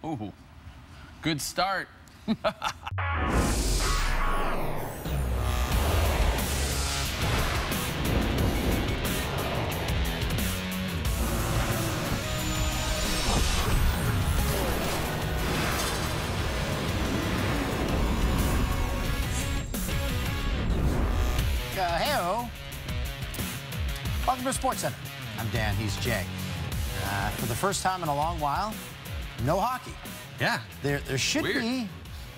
Ooh, good start. Hey-o. Welcome to Sports Center. I'm Dan, he's Jay. For the first time in a long while, no hockey. Yeah. There should be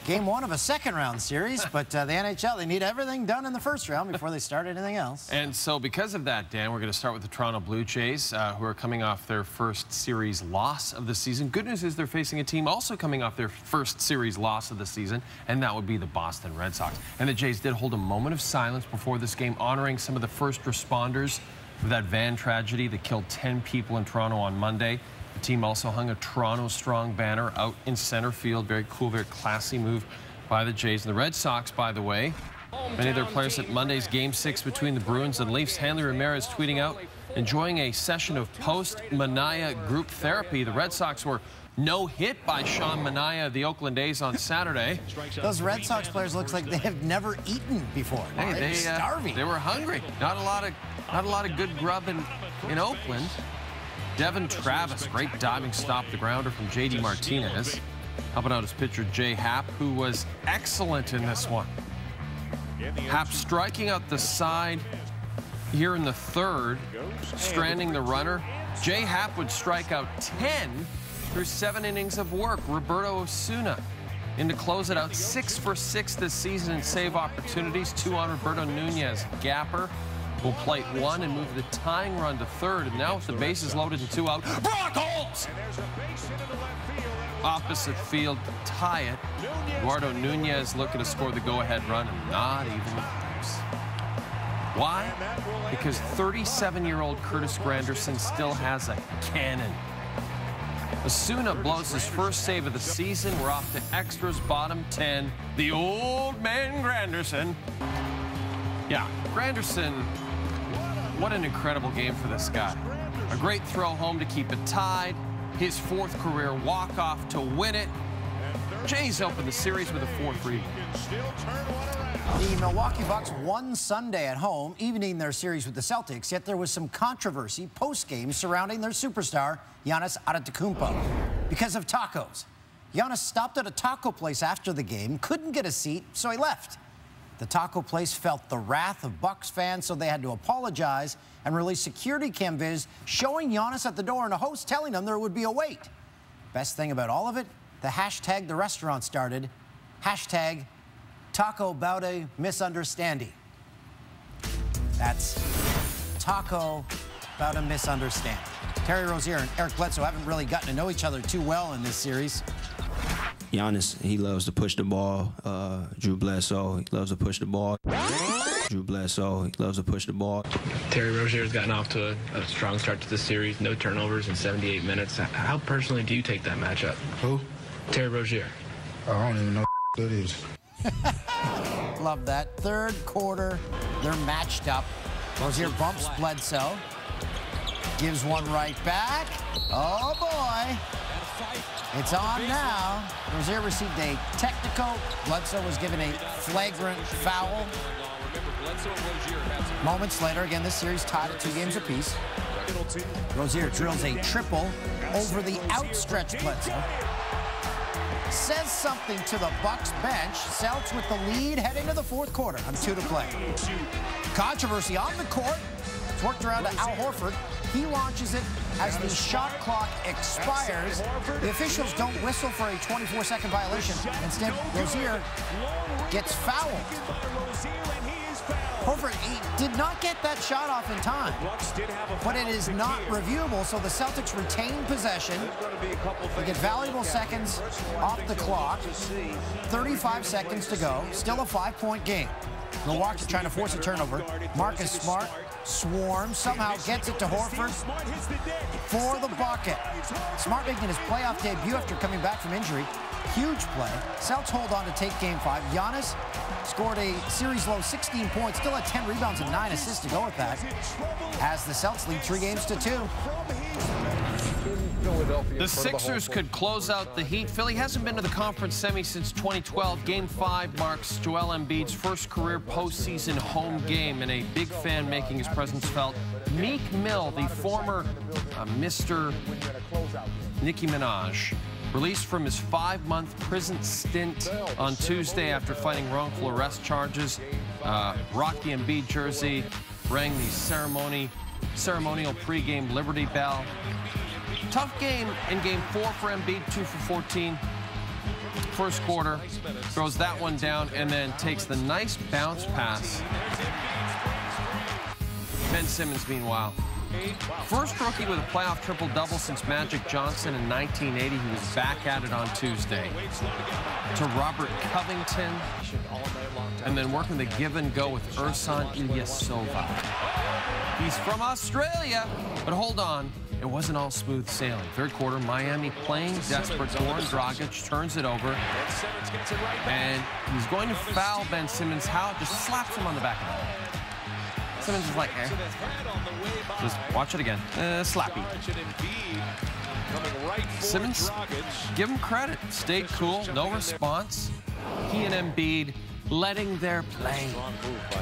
game one of a second-round series, but the NHL, they need everything done in the first round before they start anything else. And so because of that, Dan, we're going to start with the Toronto Blue Jays, who are coming off their first series loss of the season. Good news is they're facing a team also coming off their first series loss of the season, and that would be the Boston Red Sox. And the Jays did hold a moment of silence before this game, honoring some of the first responders of that van tragedy that killed 10 people in Toronto on Monday. The team also hung a Toronto Strong banner out in center field. Very cool, very classy move by the Jays. And the Red Sox, by the way, many of their players at Monday's Game 6 between the Bruins and Leafs. Hanley Ramirez tweeting out, enjoying a session of post-Manaea group therapy. The Red Sox were no hit by Sean Manaea of the Oakland A's on Saturday. Those Red Sox players looks like they have never eaten before. Hey, They're starving. They were hungry. Not a lot of good grub in Oakland. Devin Travis, great diving stop, the grounder from J.D. Martinez. Helping out his pitcher, Jay Happ, who was excellent in this one. Happ striking out the side here in the third, stranding the runner. Jay Happ would strike out 10 through 7 innings of work. Roberto Osuna in to close it out, 6 for 6 this season in save opportunities. 2 on Roberto Nunez. Gapper will plate 1 and move the tying run to third. And now with the bases loaded and 2 out, Brock Holtz! Opposite field to tie it. Eduardo Nunez looking to score the go-ahead run, and not even close. Why? Because 37-year-old Curtis Granderson still has a cannon. Osuna blows his first save of the season. We're off to extras, bottom 10. The old man Granderson. Yeah, Granderson, what an incredible game for this guy. A great throw home to keep it tied. His 4th career walk-off to win it. Jays open the series with a 4-3. The Milwaukee Bucks won Sunday at home, evening their series with the Celtics, yet there was some controversy post-game surrounding their superstar, Giannis Antetokounmpo, because of tacos. Giannis stopped at a taco place after the game, couldn't get a seat, so he left. The taco place felt the wrath of Bucks fans, so they had to apologize and release security cam vids showing Giannis at the door and a host telling him there would be a wait. Best thing about all of it, the hashtag the restaurant started, hashtag taco about a misunderstanding. That's taco about a misunderstanding. Terry Rozier and Eric Bledsoe haven't really gotten to know each other too well in this series. Giannis, he loves to push the ball. Drew Bledsoe, he loves to push the ball. Drew Bledsoe, he loves to push the ball. Terry Rozier's gotten off to a strong start to this series. No turnovers in 78 minutes. How personally do you take that matchup? Who? Terry Rozier. I don't even know who that is. Love that. Third quarter, they're matched up. Rozier bumps Bledsoe. Gives one right back. Oh, boy. It's on now. Rozier received a technical. Bledsoe was given a flagrant foul. Moments later, again, this series tied at 2 games apiece. Rozier drills a triple over the outstretched Bledsoe. Says something to the Bucks bench. Celtics with the lead heading to the 4th quarter. On 2 to play. Controversy on the court. It's worked around to Al Horford. He launches it as the shot clock expires. The officials don't whistle for a 24-second violation. Instead, Rozier gets fouled. Horford, he did not get that shot off in time, but it is not reviewable, so the Celtics retain possession. They get valuable seconds off the clock. 35 seconds to go. Still a 5-point game. Milwaukee trying to force a turnover. Marcus Smart swarms, somehow gets it to Horford for the bucket. Smart making his playoff debut after coming back from injury. Huge play. Celtics hold on to take game 5. Giannis scored a series-low 16 points, still had 10 rebounds and 9 assists to go with that, as the Celtics lead 3 games to 2. Philadelphia. The Sixers could close out the Heat. Philly hasn't been to the conference semi since 2012. Game 5 marks Joel Embiid's first career postseason home game, and a big fan making his presence felt. Meek Mill, the former Mr. Nicki Minaj, released from his 5-month prison stint on Tuesday after fighting wrongful arrest charges. Rocked the Embiid jersey, rang the ceremonial pregame Liberty Bell. Tough game in Game 4 for Embiid, 2 for 14. First quarter, throws that one down and then takes the nice bounce pass. Ben Simmons, meanwhile, first rookie with a playoff triple-double since Magic Johnson in 1980. He was back at it on Tuesday. To Robert Covington, and then working the give and go with Ersan Ilyasova. He's from Australia, but hold on, it wasn't all smooth sailing. Third quarter, Miami playing desperate. Goran Dragic turns it over, and he's going to foul Ben Simmons. How? Just slaps him on the back of the head. Simmons is like, just watch it again. Slappy. Simmons, give him credit. Stayed cool, no response. He and Embiid letting their play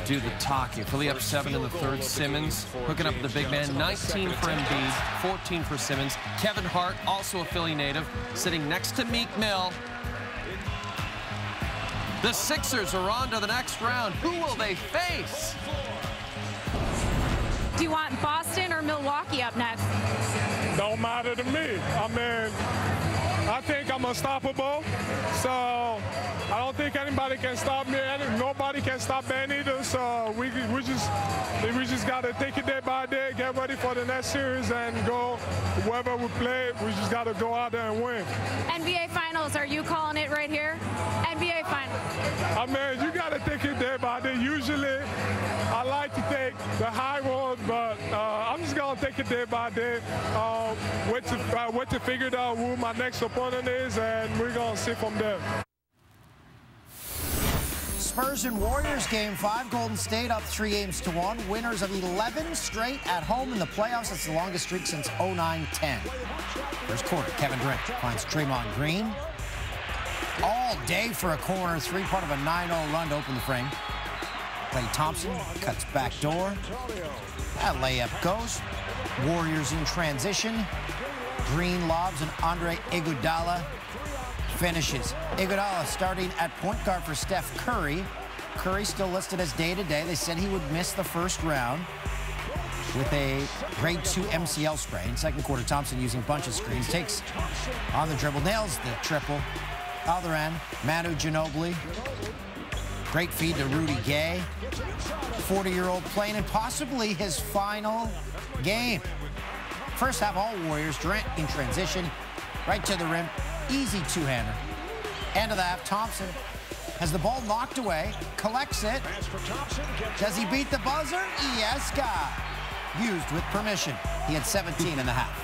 do the talking. Philly up 7 in the third. Simmons hooking up with the big man. 19 for Embiid, 14 for Simmons. Kevin Hart, also a Philly native, sitting next to Meek Mill. The Sixers are on to the next round. Who will they face? Do you want Boston or Milwaukee up next? Don't matter to me. I mean, I think I'm unstoppable, so I don't think anybody can stop me. Nobody can stop Ben either. So we just got to take it day by day, get ready for the next series, and go wherever we play. We just got to go out there and win. NBA Finals, are you calling it right here? NBA Finals. I mean, you got to take it day by day. Usually, I like to take the high road, but I'm just gonna take it day by day. Wait to figure out who my next opponent is, and we're gonna see from there. Spurs and Warriors Game 5. Golden State up 3-1. Winners of 11 straight at home in the playoffs. That's the longest streak since 09-10. First quarter, Kevin Durant finds Draymond Green. All day for a corner three, part of a 9-0 run to open the frame. Klay Thompson cuts back door. That layup goes. Warriors in transition. Green lobs and Andre Iguodala finishes. Iguodala starting at point guard for Steph Curry. Curry still listed as day-to-day. They said he would miss the first round with a grade 2 MCL sprain. Second quarter, Thompson using bunch of screens. Takes on the dribble, nails the triple. Other end, Manu Ginobili. Great feed to Rudy Gay. 40-year-old playing in possibly his final game. First half, all Warriors. Durant in transition, right to the rim. Easy two-hander. End of the half, Thompson has the ball knocked away, collects it. Does he beat the buzzer? Yes, God. Used with permission. He had 17 in the half.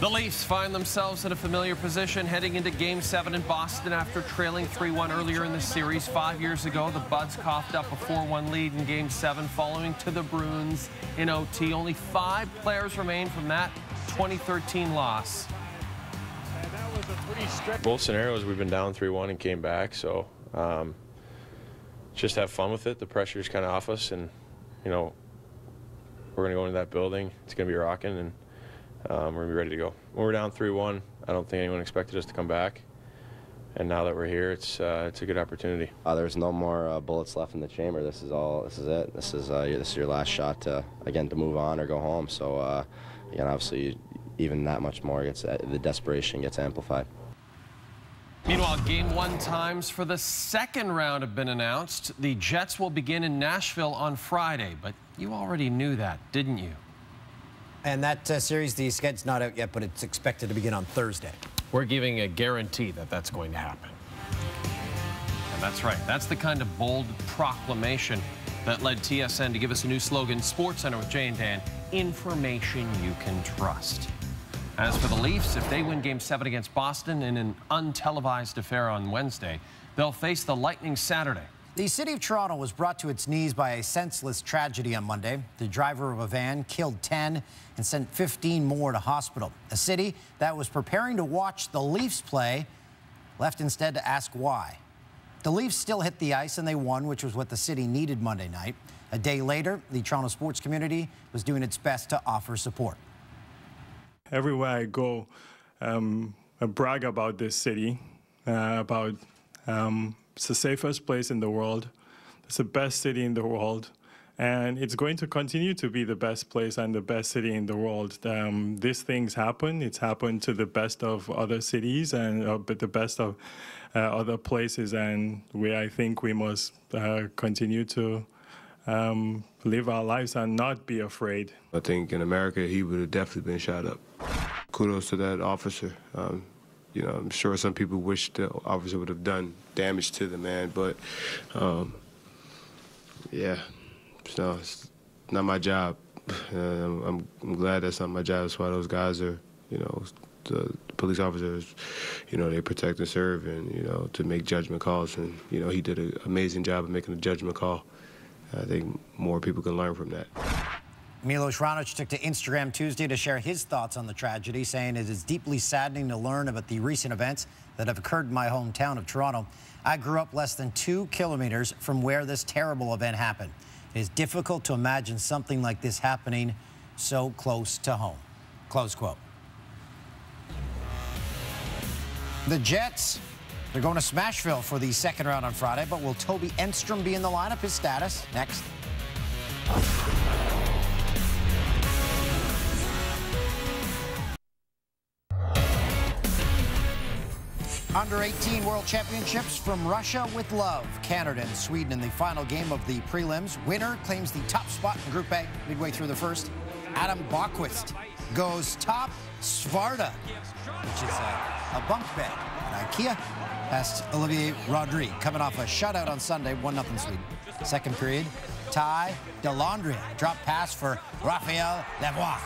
The Leafs find themselves in a familiar position heading into Game 7 in Boston after trailing 3-1 earlier in the series. 5 years ago, the Buds coughed up a 4-1 lead in Game 7, following to the Bruins in OT. Only 5 players remain from that 2013 loss. Both scenarios, we've been down 3-1 and came back, so just have fun with it. The pressure's kind of off us, and, you know, we're going to go into that building. It's going to be rocking, and we're going to be ready to go. When we're down 3-1, I don't think anyone expected us to come back. And now that we're here, it's a good opportunity. There's no more bullets left in the chamber. This is it. This is your last shot to move on or go home. So again, obviously, even that much more the desperation gets amplified. Meanwhile, Game 1 times for the second round have been announced. The Jets will begin in Nashville on Friday, but you already knew that, didn't you? And that series, the schedule's not out yet, but it's expected to begin on Thursday. We're giving a guarantee that that's going to happen. And that's right. That's the kind of bold proclamation that led TSN to give us a new slogan, SportsCenter with Jay and Dan, information you can trust. As for the Leafs, if they win Game 7 against Boston in an untelevised affair on Wednesday, they'll face the Lightning Saturday. The city of Toronto was brought to its knees by a senseless tragedy on Monday. The driver of a van killed 10 and sent 15 more to hospital. A city that was preparing to watch the Leafs play left instead to ask why. The Leafs still hit the ice and they won, which was what the city needed Monday night. A day later, the Toronto sports community was doing its best to offer support. Everywhere I go, I brag about this city, it's the safest place in the world. It's the best city in the world. And it's going to continue to be the best place and the best city in the world. These things happen. It's happened to the best of other cities and but the best of other places. And I think we must continue to live our lives and not be afraid. I think in America, he would have definitely been shot up. Kudos to that officer. You know, I'm sure some people wish the officer would have done damage to the man, but yeah, no, it's not my job. I'm glad that's not my job. That's why those guys are, you know, the police officers, you know, they protect and serve and, you know, to make judgment calls. And, you know, he did an amazing job of making a judgment call. I think more people can learn from that. Milos Raonic took to Instagram Tuesday to share his thoughts on the tragedy, saying it is deeply saddening to learn about the recent events that have occurred in my hometown of Toronto. I grew up less than 2 kilometers from where this terrible event happened. It is difficult to imagine something like this happening so close to home. Close quote. The Jets, they're going to Smashville for the second round on Friday, but will Toby Enstrom be in the lineup? His status next. Under-18 World Championships from Russia with love. Canada and Sweden in the final game of the prelims. Winner claims the top spot in Group A midway through the first. Adam Bockwist goes top Svarta, which is a bunk bed at IKEA, past Olivier Rodrigue, coming off a shutout on Sunday, 1-0 Sweden. Second period, Ty Delandria, drop pass for Raphael Lavoie.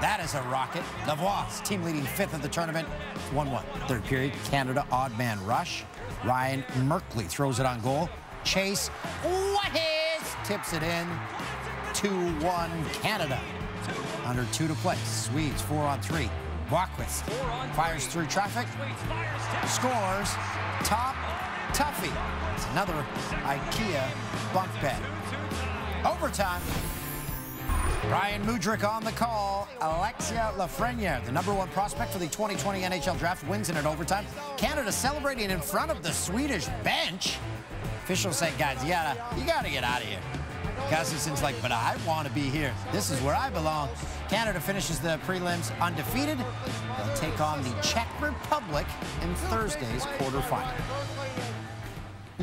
That is a rocket. Lavoie's team leading 5th of the tournament. It's 1-1. Third period, Canada odd man rush. Ryan Merkley throws it on goal. Chase tips it in. 2-1 Canada. Under 2 to play. Swedes 4-on-3. Bockwist fires through traffic. Scores. Top Tuffy. It's another IKEA bunk bed. Overtime. Ryan Mudryk on the call. Alexia Lafreniere, the #1 prospect for the 2020 NHL draft, wins in an overtime. Canada celebrating in front of the Swedish bench. Officials say, guys, you gotta get out of here. Gustafson's like, but I want to be here. This is where I belong. Canada finishes the prelims undefeated. They'll take on the Czech Republic in Thursday's quarterfinal.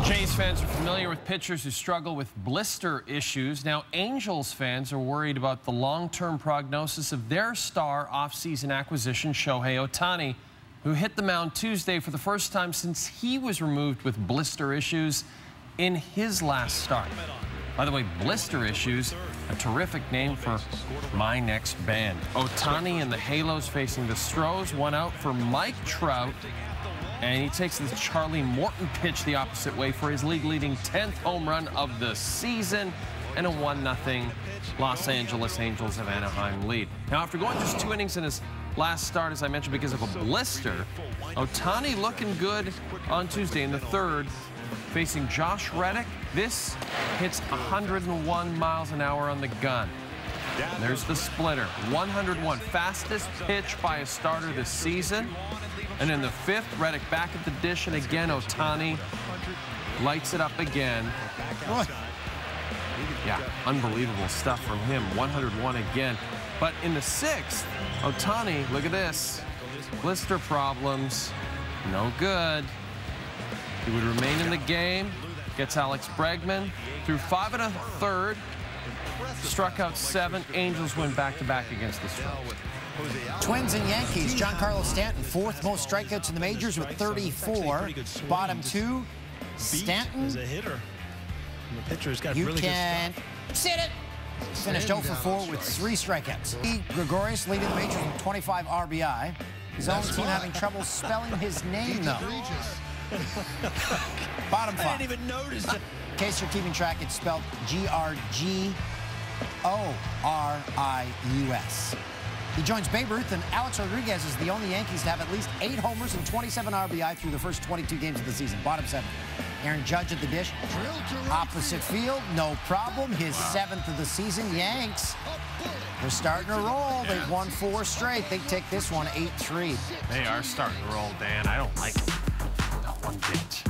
Jays fans are familiar with pitchers who struggle with blister issues. Now, Angels fans are worried about the long-term prognosis of their star off-season acquisition, Shohei Ohtani, who hit the mound Tuesday for the first time since he was removed with blister issues in his last start. By the way, blister issues, a terrific name for my next band. Ohtani and the Halos facing the Stros, 1 out for Mike Trout. And he takes the Charlie Morton pitch the opposite way for his league-leading 10th home run of the season and a 1-0 Los Angeles Angels of Anaheim lead. Now, after going just 2 innings in his last start, as I mentioned, because of a blister, Ohtani looking good on Tuesday in the 3rd, facing Josh Reddick. This hits 101 miles an hour on the gun. And there's the splitter. 101, fastest pitch by a starter this season. And in the 5th, Reddick back at the dish, and again, Ohtani lights it up again. Yeah, unbelievable stuff from him. 101 again. But in the 6th, Ohtani, look at this. Blister problems, no good. He would remain in the game. Gets Alex Bregman through 5 1/3. Struck out 7. Angels win back-to-back against the Stros. Twins and Yankees. Giancarlo Stanton, 4th most strikeouts in the majors with 34. Bottom 2, Stanton. As a hitter, the pitcher's got You really can good stuff. sit it. Finished 0 for 4 with 3 strikeouts. Gregorius leading the majors with 25 RBI. His own team having trouble spelling his name, though. Bottom 5. I didn't even notice. In case you're keeping track, it's spelled G-R-G-O-R-I-U-S. He joins Babe Ruth, and Alex Rodriguez is the only Yankees to have at least 8 homers and 27 RBI through the first 22 games of the season. Bottom 7. Aaron Judge at the dish. Opposite field, no problem. His 7th of the season. Yanks, they're starting to roll. They've won 4 straight. They take this one 8-3. They are starting to roll, Dan. I don't like it. Not one bit.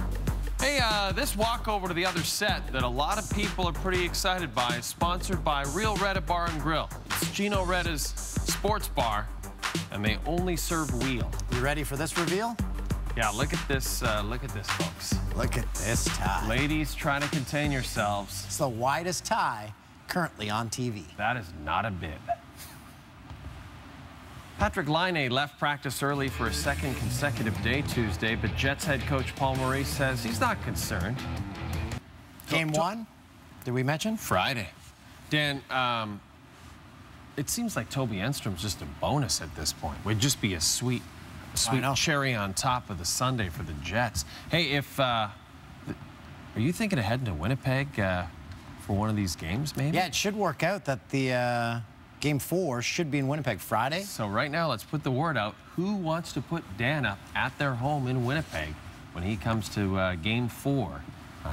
Hey, this walkover to the other set that a lot of people are pretty excited by is sponsored by Real Retta Bar and Grill. It's Gino Retta's sports bar, and they only serve wheel. You ready for this reveal? Yeah, look at this, folks. Look at this tie. Ladies, try to contain yourselves. It's the widest tie currently on TV. That is not a bib. Patrick Laine left practice early for a second consecutive day Tuesday, but Jets head coach Paul Maurice says he's not concerned. Game 1, did we mention? Friday. Dan, it seems like Toby Enstrom's just a bonus at this point. Would just be a sweet cherry on top of the Sunday for the Jets. Hey, are you thinking of heading to Winnipeg for one of these games, maybe? Yeah, it should work out that the Game 4 should be in Winnipeg Friday. So right now, let's put the word out. Who wants to put Dan up at their home in Winnipeg when he comes to Game 4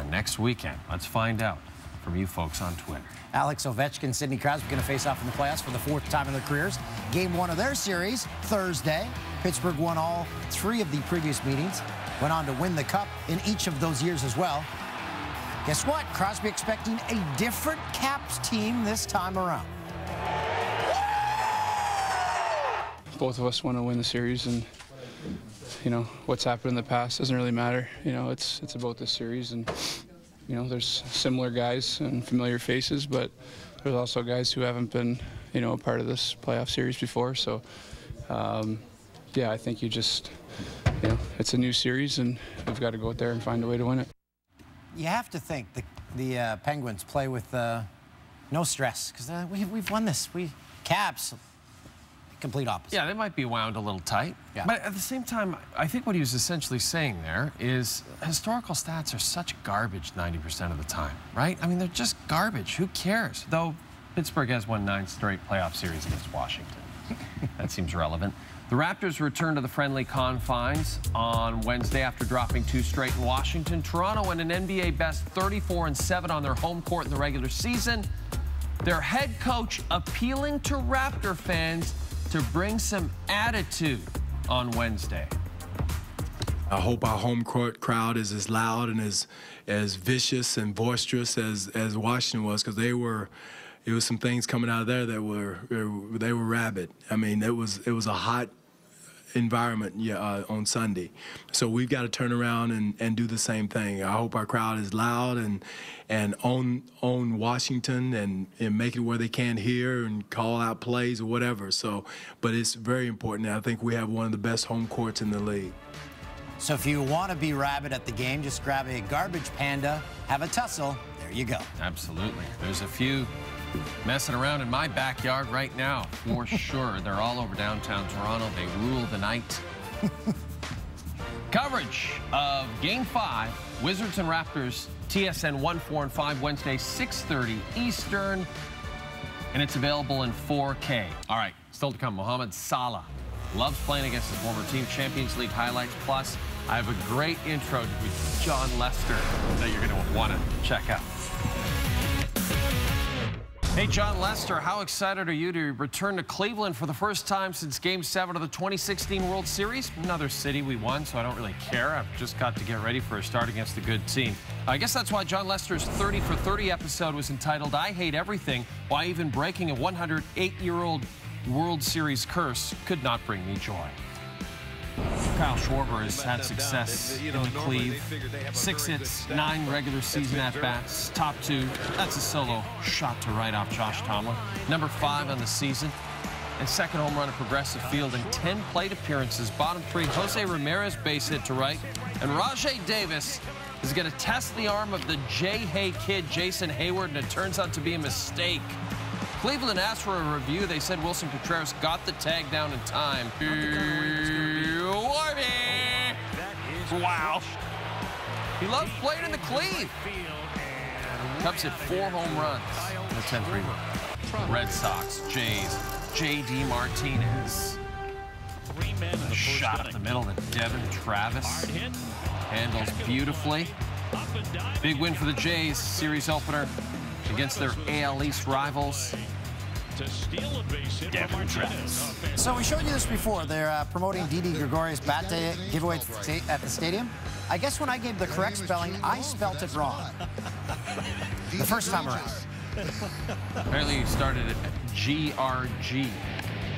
next weekend? Let's find out from you folks on Twitter. Alex Ovechkin, Sidney Crosby going to face off in the playoffs for the 4th time in their careers. Game 1 of their series, Thursday. Pittsburgh won all 3 of the previous meetings. Went on to win the Cup in each of those years as well. Guess what? Crosby expecting a different Caps team this time around. Both of us want to win the series, and what's happened in the past doesn't really matter. It's about this series, and there's similar guys and familiar faces, but there's also guys who haven't been a part of this playoff series before. So yeah, I think it's a new series, and we've got to go out there and find a way to win it. You have to think the Penguins play with no stress, because we've won this. Caps, complete opposite. Yeah, they might be wound a little tight. Yeah. But at the same time, I think what he was essentially saying there is historical stats are such garbage 90% of the time, right? I mean, they're just garbage. Who cares? Though Pittsburgh has won 9 straight playoff series against Washington. That seems relevant. The Raptors return to the friendly confines on Wednesday after dropping 2 straight in Washington. Toronto went an NBA best 34-7 on their home court in the regular season. Their head coach appealing to Raptor fans to bring some attitude on Wednesday. I hope our home court crowd is as loud and as vicious and boisterous as Washington was, because it was some things coming out of there that were rabid. I mean, it was a hot environment on Sunday. So we've got to turn around and do the same thing. I hope our crowd is loud and own Washington and make it where they can't hear and call out plays or whatever. So, but it's very important. I think we have one of the best home courts in the league. So if you want to be rabid at the game, just grab a garbage panda, have a tussle. There you go. Absolutely. There's a few messing around in my backyard right now, for sure. They're all over downtown Toronto. They rule the night. Coverage of Game 5, Wizards and Raptors, TSN 1, 4, and 5, Wednesday, 6:30 Eastern, and it's available in 4K. All right, still to come, Mohamed Salah loves playing against his former team. Champions League highlights, plus I have a great intro with John Lester that you're going to want to check out. Hey, John Lester, how excited are you to return to Cleveland for the first time since Game 7 of the 2016 World Series? Another city we won, so I don't really care. I've just got to get ready for a start against a good team. I guess that's why John Lester's 30 for 30 episode was entitled, I Hate Everything, Why Even Breaking a 108-year-old World Series curse could not bring me joy. Kyle Schwarber has had success in the Cleve. 6 hits, 9 regular season at-bats, top 2. That's a solo shot to right off Josh Tomlin. Number 5 on the season. And second home run at Progressive Field in 10 plate appearances. Bottom 3, Jose Ramirez base hit to right. And Rajai Davis is going to test the arm of the J-Hay kid, Jason Hayward, and it turns out to be a mistake. Cleveland asked for a review. They said Wilson Contreras got the tag down in time. Wow. He loves playing in the Cleve. Cubs hit 4 home runs in the 10-3 run. Red Sox, Jays, J.D. Martinez. A shot up the middle to Devin Travis. Handles beautifully. Big win for the Jays, series opener against their AL East rivals. Devin Travis. So we showed you this before. They're promoting Didi Gregorius bat day giveaway at the stadium. I guess when I gave the correct spelling, I spelt it wrong. The first time around. Apparently he started at GRG.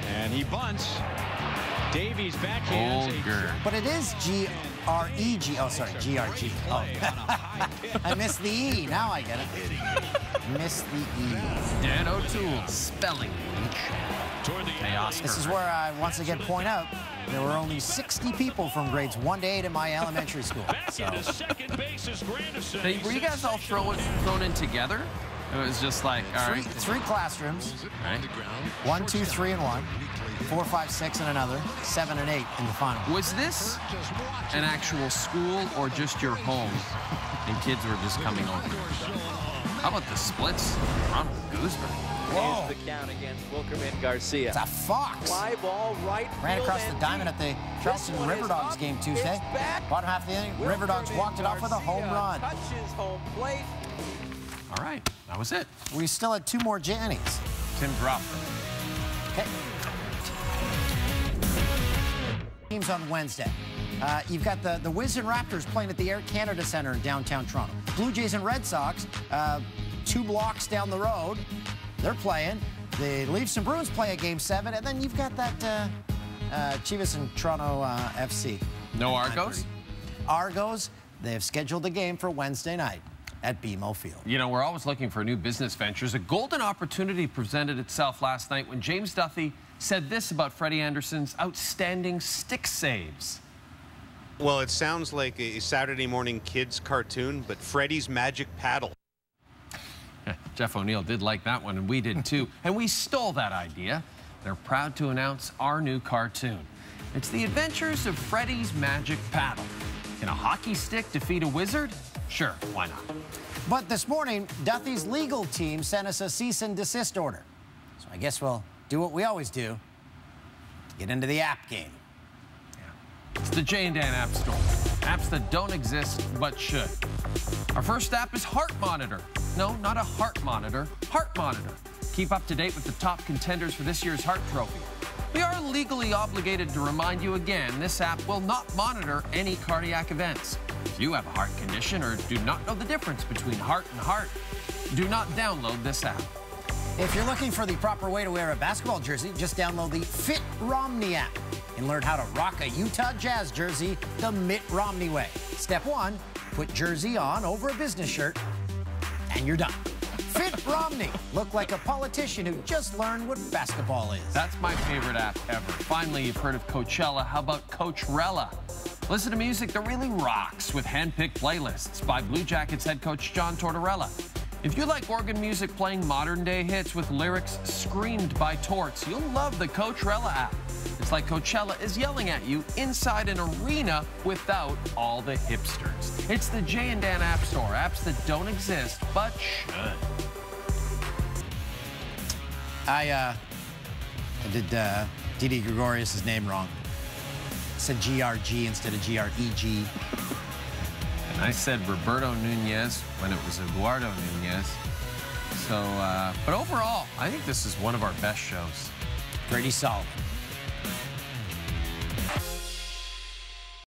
And he bunts. Davies backhands. But it is G-R-E-G. Oh, sorry, G-R-G. Oh. I missed the E. Now I get it. Missed the E. Dan O'Toole, spelling bee. This is where I once again point out there were only 60 people from grades 1 to 8 in my elementary school. So. Hey, were you guys all thrown in together? It was just like, all right. Three classrooms. Right. 1, 2, 3, and 1. 4, 5, 6, and another. 7 and 8 in the final. Was this an actual school or just your home? And kids were just coming over. How about the splits? Ronald Gooseberg. Whoa. The count against Wilkerman Garcia. It's a fox. Fly ball right. Ran across the diamond at the Charleston River Dogs game Tuesday. Bottom half of the inning, River Dogs walked it off with a home run. Touches home plate. All right, that was it. We still had 2 more Jannies. Tim dropped. Okay. Teams on Wednesday. You've got the Wiz and Raptors playing at the Air Canada Centre in downtown Toronto. Blue Jays and Red Sox, 2 blocks down the road, they're playing. The Leafs and Bruins play at Game 7, and then you've got that Chivas and Toronto FC. No Argos? Argos, they have scheduled a game for Wednesday night at BMO Field. You know, we're always looking for new business ventures. A golden opportunity presented itself last night when James Duthie said this about Freddie Anderson's outstanding stick saves. Well, it sounds like a Saturday morning kids cartoon, but Freddie's Magic Paddle. Jeff O'Neill did like that one, and we did too. And we stole that idea. They're proud to announce our new cartoon. It's the adventures of Freddie's Magic Paddle. Can a hockey stick defeat a wizard? Sure, why not? But this morning, Duthie's legal team sent us a cease and desist order. So I guess we'll do what we always do, get into the app game. It's the Jay and Dan App Store. Apps that don't exist, but should. Our first app is Heart Monitor. No, not a heart monitor, Heart Monitor. Keep up to date with the top contenders for this year's Hart Trophy. We are legally obligated to remind you again, this app will not monitor any cardiac events. If you have a heart condition or do not know the difference between heart and heart, do not download this app. If you're looking for the proper way to wear a basketball jersey, just download the Fit Romney app and learn how to rock a Utah Jazz jersey the Mitt Romney way. Step 1, put jersey on over a business shirt, and you're done. Fit Romney. Look like a politician who just learned what basketball is. That's my favorite app ever. Finally, you've heard of Coachella. How about Coachrella? Listen to music that really rocks with hand-picked playlists by Blue Jackets head coach John Tortorella. If you like organ music playing modern-day hits with lyrics screamed by Torts, you'll love the Coachrella app. It's like Coachella is yelling at you inside an arena without all the hipsters. It's the Jay and Dan App Store, apps that don't exist but should. I did Didi Gregorius' name wrong. I said GRG instead of GREG. And I said Roberto Nunez when it was Eduardo Nunez. So, but overall, I think this is one of our best shows. Pretty solid.